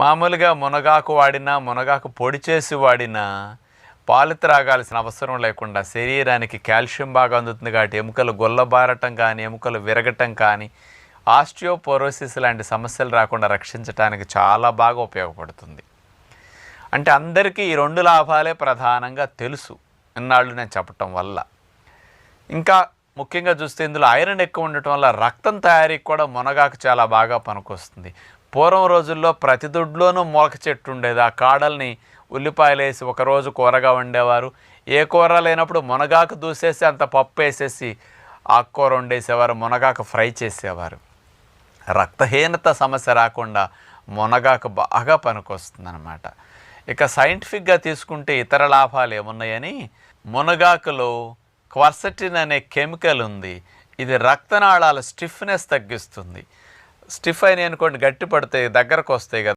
మామూలుగా మునగాకు వాడినా, మునగాకు పొడి చేసి వాడినా పాలు త్రాగాల్సిన అవసరం లేకుండా శరీరానికి కాల్షియం బాగా అందుతుంది కాబట్టి ఎముకలు గొల్లబారటం కానీ, ఎముకలు విరగటం కానీ, ఆస్టియోపోరోసిస్ లాంటి సమస్యలు రాకుండా రక్షించడానికి చాలా బాగా ఉపయోగపడుతుంది. అంటే అందరికీ ఈ 2 లాభాలే ప్రధానంగా తెలుసు ఇన్నాళ్ళు నేను చెప్పటం వల్ల. ఇంకా ముఖ్యంగా చూస్తే ఇందులో ఐరన్ ఎక్కువ ఉండటం వల్ల రక్తం తయారీకి కూడా మునగాకు చాలా బాగా పనికొస్తుంది. పూర్వం రోజుల్లో ప్రతి దొడ్లోనూ మొలక చెట్టు ఉండేది. ఆ కాడల్ని ఉల్లిపాయలు వేసి ఒకరోజు కూరగా వండేవారు. ఏ కూర లేనప్పుడు మునగాకు దూసేసి అంత పప్పు వేసేసి ఆకుకూర వండేసేవారు, మునగాకు ఫ్రై చేసేవారు. రక్తహీనత సమస్య రాకుండా మునగాకు బాగా పనికొస్తుంది అన్నమాట. ఇక సైంటిఫిక్గా తీసుకుంటే ఇతర లాభాలు ఏమున్నాయని, మునగాకులో క్వర్సెటిన్ అనే కెమికల్ ఉంది. ఇది రక్తనాళాల స్టిఫ్నెస్ తగ్గిస్తుంది. స్టిఫ్ అయినాయి అనుకోండి, గట్టి పడితే దగ్గరకు వస్తాయి కదా.